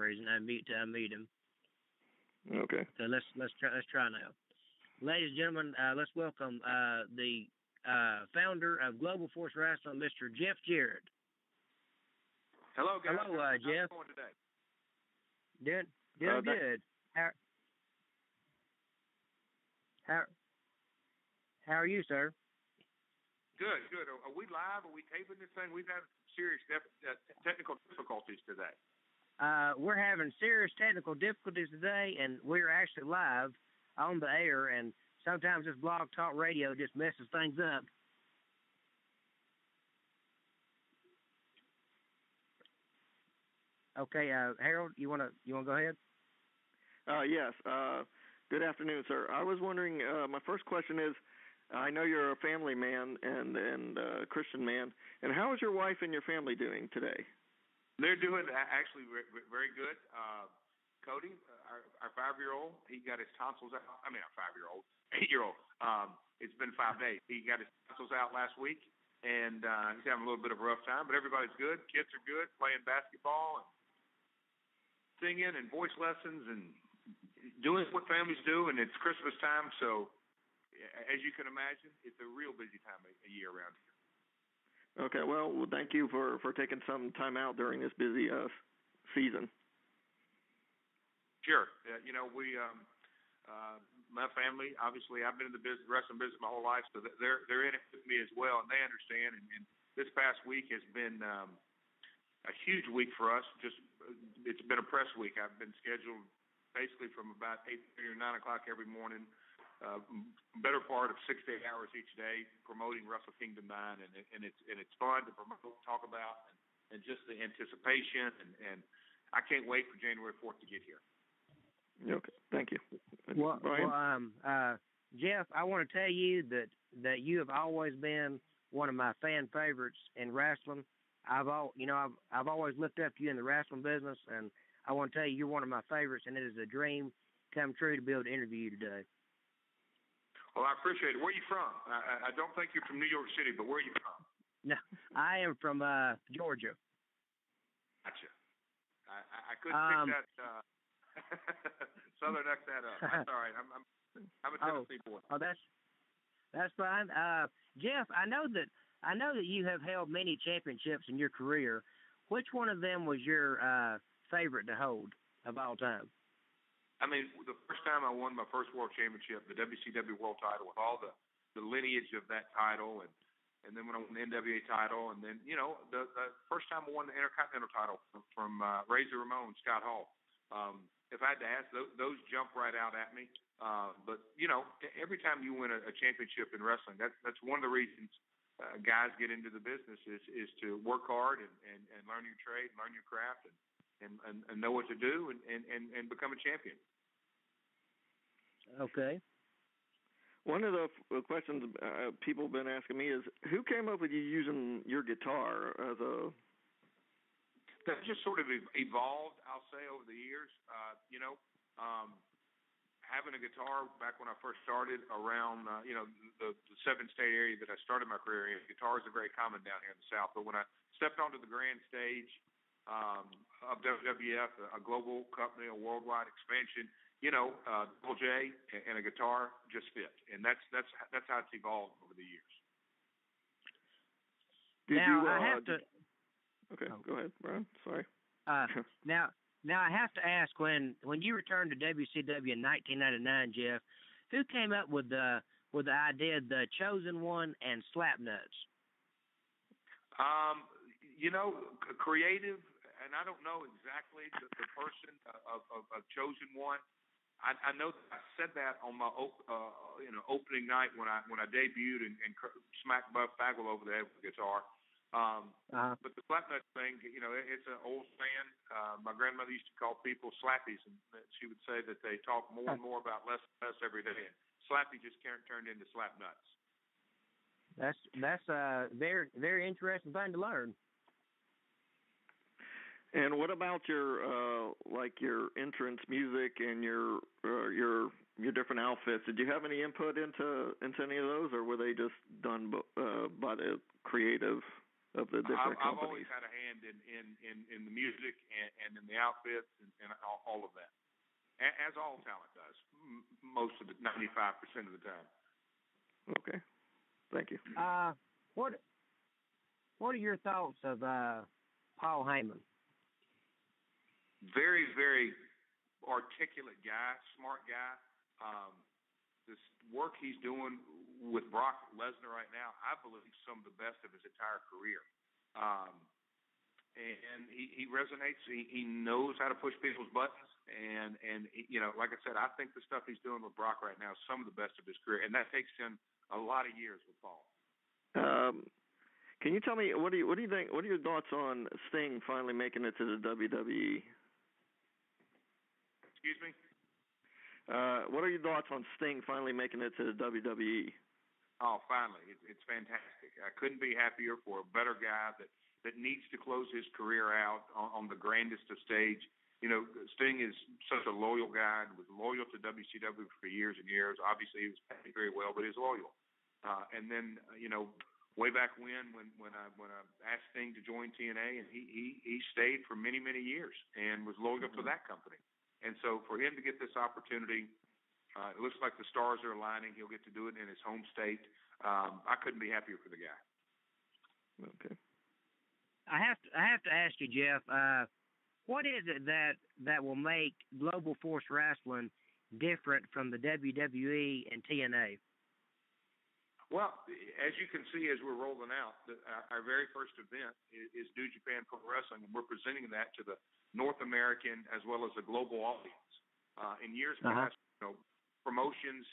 reason. I unmute him. Okay. So let's try now. Ladies and gentlemen, let's welcome the founder of Global Force Wrestling, Mr. Jeff Jarrett. Hello, guys. Hello, How's Jeff. it going today? Doing good. How are you, sir? Good. Are we live? Are we taping this thing? We've had serious technical difficulties today. We're having serious technical difficulties today, and we're actually live on the air, and sometimes this blog talk radio just messes things up. Okay, Harold, you wanna go ahead? Yes. Good afternoon, sir. I was wondering. My first question is, I know you're a family man and a Christian man, and how is your wife and your family doing today? They're doing actually very good. Cody, our 5-year-old, he got his tonsils out. I mean, our 5-year-old, 8-year-old. It's been 5 days. He got his tonsils out last week, and he's having a little bit of a rough time. But everybody's good. Kids are good, playing basketball and singing and voice lessons and doing what families do. And it's Christmas time, so as you can imagine, it's a real busy time a year around here. Okay, well, thank you for taking some time out during this busy season. Sure. We, my family, obviously, I've been in the wrestling business my whole life, so they're in it with me as well, and they understand. And this past week has been a huge week for us. It's been a press week. I've been scheduled basically from about 8:30 or 9 o'clock every morning. Better part of 6 to 8 hours each day promoting Wrestle Kingdom 9, and it's fun to promote, talk about, and just the anticipation, and I can't wait for January 4th to get here. Okay, thank you. Well, Jeff, I want to tell you that you have always been one of my fan favorites in wrestling. I've always looked up to you in the wrestling business, and I want to tell you you're one of my favorites, and it is a dream come true to be able to interview you today. Well, I appreciate it. Where are you from? I don't think you're from New York City, but where are you from? No, I am from Georgia. Gotcha. I couldn't pick that Southern accent up. That's all right. I'm a Tennessee boy. Oh, that's fine. Jeff, I know that you have held many championships in your career. Which one of them was your favorite to hold of all time? I mean, the first time I won my first world championship, the WCW world title, with all the lineage of that title, and then when I won the NWA title, and then, the first time I won the Intercontinental title from Razor Ramon, Scott Hall. If I had to ask, those jump right out at me. But, every time you win a championship in wrestling, that's one of the reasons guys get into the business is to work hard and learn your trade, learn your craft, and know what to do and become a champion. Okay. One of the questions people have been asking me is, who came up with you using your guitar as a... That just sort of evolved, I'll say, over the years. Having a guitar back when I first started around, the 7-state area that I started my career in, guitars are very common down here in the South. But when I stepped onto the grand stage of WWF, a global company, a worldwide expansion, Double J and a guitar just fit, and that's how it's evolved over the years. I have to. Okay, go ahead, Brian. Sorry. Now I have to ask, when you returned to WCW in 1999, Jeff, who came up with the idea of the Chosen One and Slapnuts? Creative, and I don't know exactly the person of Chosen One. I know that I said that on my opening night when I debuted and smacked Buff Bagwell over the head with the guitar. But the Slapnuts thing, it's an old saying. My grandmother used to call people slappies, and she would say that they talk more and more about less and less every day. And slappy just turned into Slapnuts. That's a very, very interesting thing to learn. And what about your your entrance music and your different outfits? Did you have any input into any of those, or were they just done by the creative of the different I've companies. always had a hand in the music and in the outfits and all of that, as all talent does, most of the 95% of the time. Okay, thank you. What are your thoughts of Paul Heyman? Very, very articulate guy, smart guy. This work he's doing with Brock Lesnar right now, I believe some of the best of his entire career. And he resonates. He knows how to push people's buttons. And like I said, I think the stuff he's doing with Brock right now is some of the best of his career. And that takes him a lot of years with Paul. Can you tell me, what do you think? What are your thoughts on Sting finally making it to the WWE? Excuse me? What are your thoughts on Sting finally making it to the WWE? Oh, finally. It's fantastic. I couldn't be happier for a better guy that needs to close his career out on the grandest of stage. Sting is such a loyal guy and was loyal to WCW for years and years. Obviously, he was paid very well, but he's loyal. And then, way back when I asked Sting to join TNA, and he stayed for many, many years and was loyal to that company. And so for him to get this opportunity, it looks like the stars are aligning. He'll get to do it in his home state. I couldn't be happier for the guy. Okay. I have to ask you, Jeff. What is it that will make Global Force Wrestling different from the WWE and TNA? Well, as you can see, as we're rolling out, our very first event is New Japan Pro Wrestling, and we're presenting that to the North American as well as the global audience. In years past, promotions,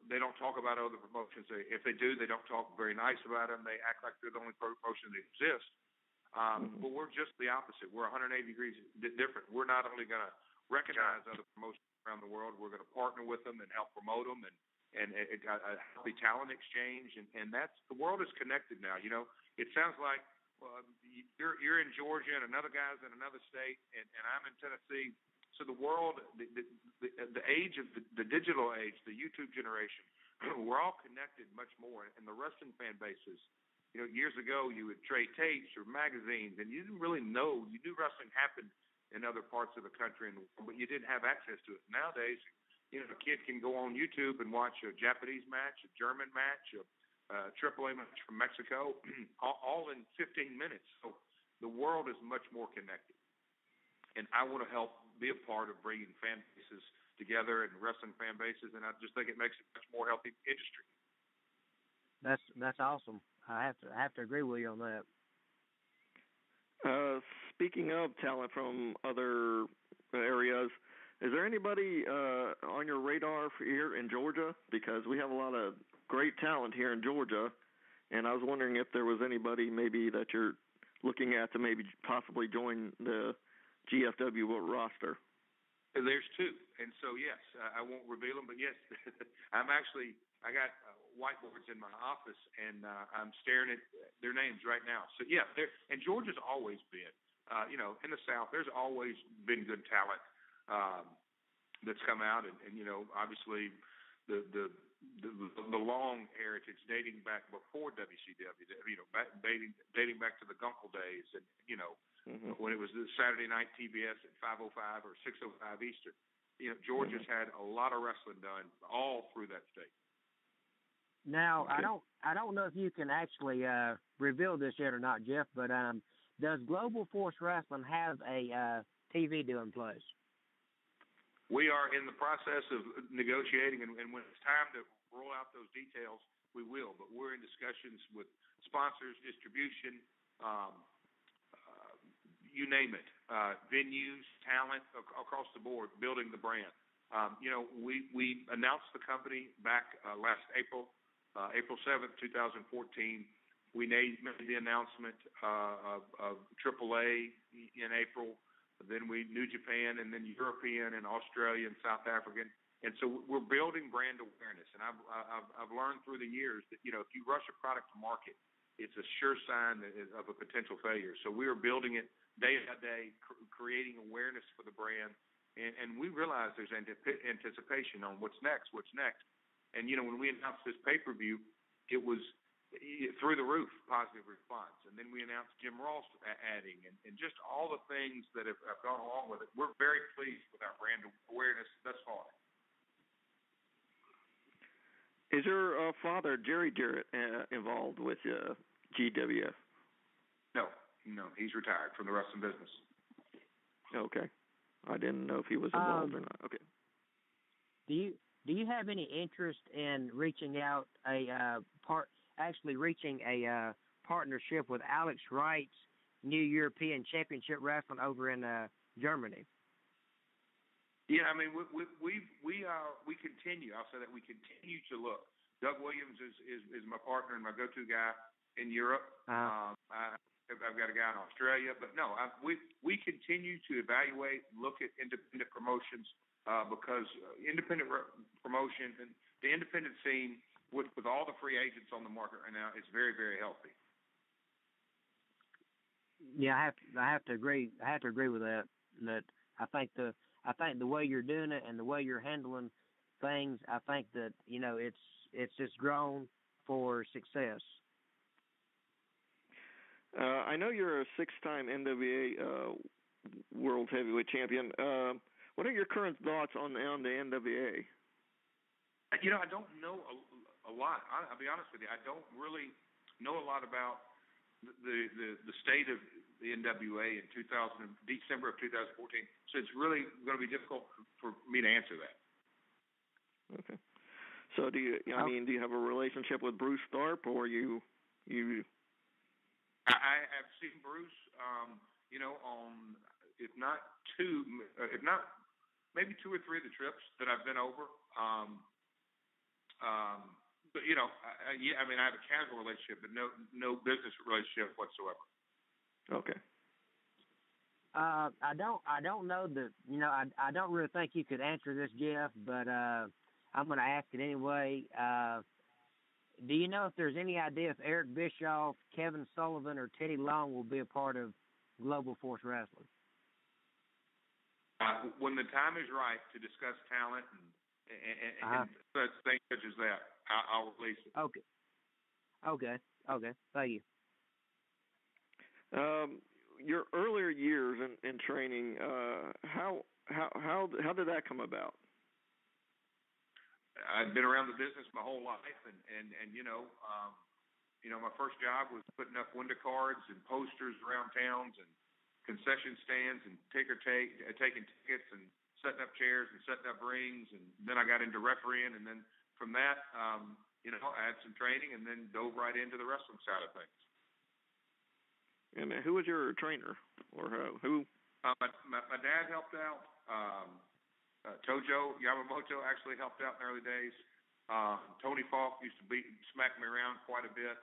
they don't talk about other promotions. If they do, they don't talk very nice about them. They act like they're the only promotion that exists. But we're just the opposite. We're 180 degrees different. We're not only going to recognize other promotions around the world, we're going to partner with them and help promote them and a healthy talent exchange, and that's the world is connected now. It sounds like you're in Georgia and another guy's in another state, and I'm in Tennessee. So the world, the age of the digital age, the YouTube generation, we're all connected much more. And the wrestling fan bases, years ago you would trade tapes or magazines, and you didn't really know. You knew wrestling happened in other parts of the country, but you didn't have access to it. Nowadays, a kid can go on YouTube and watch a Japanese match, a German match, a AAA match from Mexico, all in 15 minutes. So the world is much more connected. And I want to help be a part of bringing fan bases together and wrestling fan bases, and I just think it makes it a much more healthy industry. That's awesome. I have to agree with you on that. Speaking of talent from other areas, is there anybody on your radar here in Georgia? Because we have a lot of great talent here in Georgia, and I was wondering if there was anybody maybe that you're looking at to maybe possibly join the GFW roster. There's two, and so yes, I won't reveal them, but yes, I got whiteboards in my office, and I'm staring at their names right now. So yeah, and Georgia's always been, in the South, there's always been good talent that's come out, and obviously the long heritage dating back before WCW, dating back to the Gunkel days, and when it was the Saturday night TBS at 5:05 or 6:05 Eastern. Georgia's had a lot of wrestling done all through that state. Now, I don't know if you can actually reveal this yet or not, Jeff, but does Global Force Wrestling have a TV deal in place? We are in the process of negotiating, and when it's time to roll out those details, we will. But we're in discussions with sponsors, distribution, you name it, venues, talent across the board, building the brand. We announced the company back last April 7th, 2014. We made the announcement of AAA in April. Then New Japan, and then European, and Australia, and South African, and so we're building brand awareness. And I've learned through the years that if you rush a product to market, it's a sure sign of a potential failure. So we are building it day by day, creating awareness for the brand, and we realize there's anticipation on what's next. And when we announced this pay-per-view, it was through the roof positive response. And then we announced Jim Ross adding, and just all the things that have gone along with it. We're very pleased with our brand awareness thus far. Is your father, Jarrett, involved with GWF? No, he's retired from the wrestling business. Okay. I didn't know if he was involved or not. Okay. Do you have any interest in reaching out reaching a partnership with Alex Wright's New European Championship Wrestling over in Germany? Yeah, I mean we continue. I'll say that we continue to look. Doug Williams is my partner and my go-to guy in Europe. I've got a guy in Australia, but no, we continue to evaluate, look at independent promotions because independent promotion and the independent scene with all the free agents on the market right now is very, very healthy. Yeah, I have to agree. I have to agree with that. That I think the way you're doing it and the way you're handling things, I think that it's just grown for success. I know you're a 6-time NWA World Heavyweight Champion. What are your current thoughts on the NWA? I don't know a lot. I'll be honest with you. I don't really know a lot about the state of the NWA in December of 2014. So it's really going to be difficult for me to answer that. Okay. So do you have a relationship with Bruce Tharpe, or you? I have seen Bruce, on if not maybe 2 or 3 of the trips that I've been over. But I have a casual relationship, but no business relationship whatsoever. Okay. I don't know that I don't really think you could answer this, Jeff, but I'm going to ask it anyway. Do you know if there's any idea if Eric Bischoff, Kevin Sullivan, or Teddy Long will be a part of Global Force Wrestling? When the time is right to discuss talent and such things such as that, I'll release it. Okay. Thank you. Your earlier years in training, how did that come about? I've been around the business my whole life, and my first job was putting up window cards and posters around towns and concession stands and taking tickets and setting up chairs and setting up rings, and then I got into refereeing, and then from that, I had some training and then dove right into the wrestling side of things. And who was your trainer, or who? My dad helped out. Tojo Yamamoto actually helped out in the early days. Tony Falk used to smack me around quite a bit.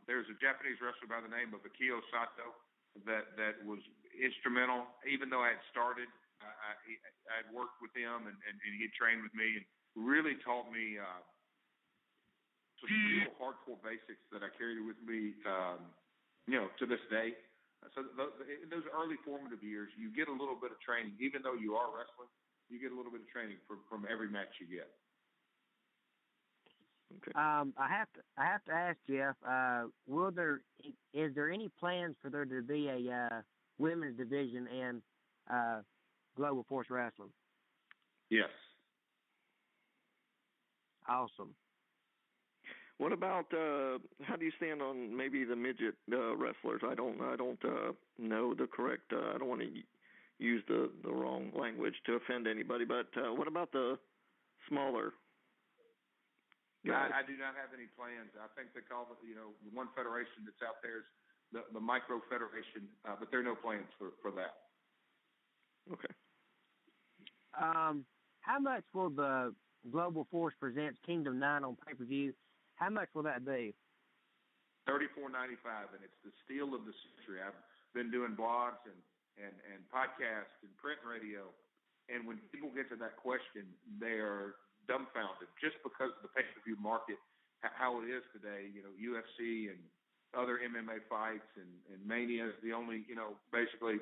There's a Japanese wrestler by the name of Akio Sato that was instrumental. Even though I had started, I had worked with him and he had trained with me and really taught me some real hardcore basics that I carry with me, to this day. So in those early formative years, you get a little bit of training, even though you are wrestling. You get a little bit of training from every match you get. Okay. I have to ask Jeff. Is there any plans for there to be a women's division in Global Force Wrestling? Yes. Awesome. What about how do you stand on maybe the midget wrestlers? I don't know the correct. I don't want to use the wrong language to offend anybody, but what about the smaller guys? I do not have any plans. I think they call it, the one federation that's out there is the micro federation, but there are no plans for that. Okay. How much will the Global Force Presents Kingdom 9 on pay-per-view? How much will that be? $34.95, and it's the steal of the century. I've been doing blogs and podcasts and print radio, and when people get to that question, they are dumbfounded just because of the pay-per-view market, how it is today. UFC and other MMA fights and Mania is the only, basically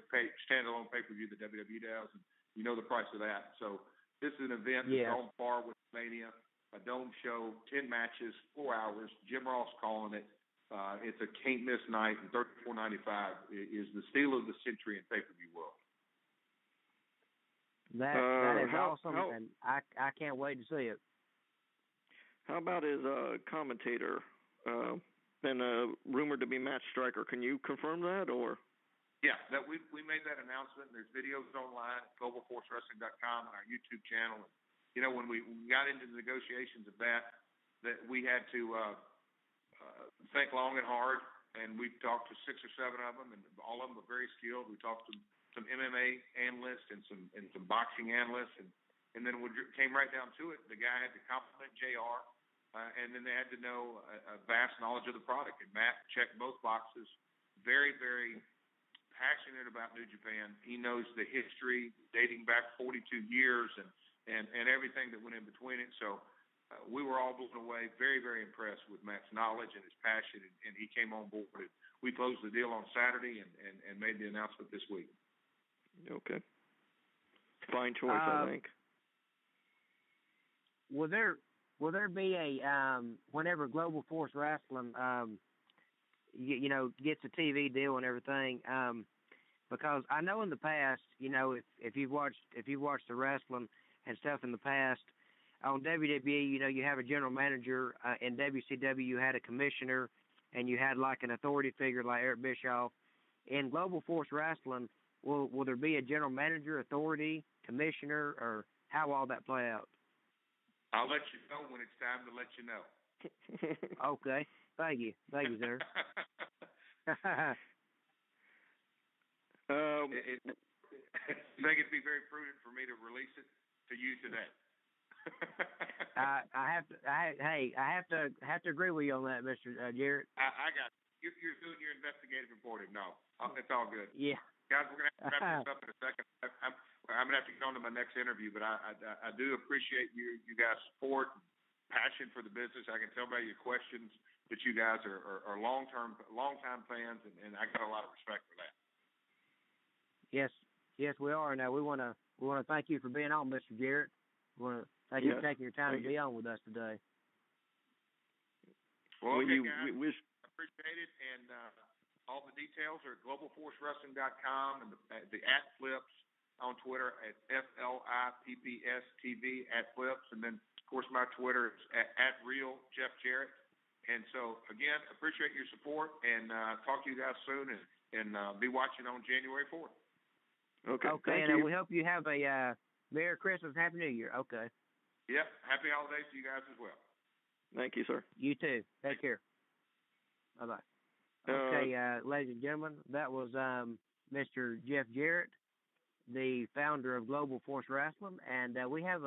standalone pay-per-view that WWE does, and the price of that. So this is an event that's on par with Mania. a dome show, 10 matches, 4 hours. Jim Ross calling it. It's a can't miss night, and $34.95 is the steal of the century in pay-per-view world. That is awesome, and I can't wait to see it. How about his commentator? Been rumored to be Matt Striker. Can you confirm that, or? Yeah, that we made that announcement. There's videos online at globalforcewrestling.com and our YouTube channel. And, you know, when we got into the negotiations of that we had to think long and hard, and we've talked to 6 or 7 of them, and all of them are very skilled. We talked to some MMA analysts and some boxing analysts, and then when it came right down to it, the guy had to compliment JR, and then they had to know a vast knowledge of the product. And Matt checked both boxes. Very, very passionate about New Japan. He knows the history dating back 42 years and everything that went in between it. So we were all blown away, very, very impressed with Matt's knowledge and his passion, and he came on board. And we closed the deal on Saturday and made the announcement this week. Okay. Fine choice, I think. Will there be a whenever Global Force Wrestling you know, gets a TV deal and everything, because I know in the past, you know, if you've watched the wrestling and stuff in the past, on WWE, you know, you have a general manager. In WCW, you had a commissioner, and you had like an authority figure like Eric Bischoff. In Global Force Wrestling, will there be a general manager, authority, commissioner, or how will all that play out? I'll let you know when it's time to let you know. Okay. Thank you, sir. I think it'd be very prudent for me to release it to you today. I have to agree with you on that, Mr. Jarrett. I got you. You're doing your investigative reporting. No, it's all good. Yeah. Guys, we're gonna have to wrap this up in a second. I'm gonna have to go on to my next interview, but I do appreciate you guys' support, passion for the business. I can tell by your questions that you guys are long time fans, and I got a lot of respect for that. Yes, we are. Now we want to thank you for being on, Mr. Jarrett. We want to thank you for taking your time to be on with us today. Well, okay, guys, we appreciate it, and all the details are at globalforcewrestling.com and the @Flips on Twitter at FLIPPSTV @Flips, and then of course my Twitter is at Real Jeff Jarrett. And so again, appreciate your support, and talk to you guys soon, and be watching on January 4th. Okay, and we hope you have a Merry Christmas, Happy New Year. Okay. Yep, Happy Holidays to you guys as well. Thank you, sir. You too. Take care. Bye-bye. Okay, ladies and gentlemen, that was Mr. Jeff Jarrett, the founder of Global Force Wrestling, and we have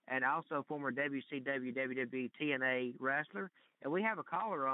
and also former WCW WWE TNA wrestler, and we have a caller on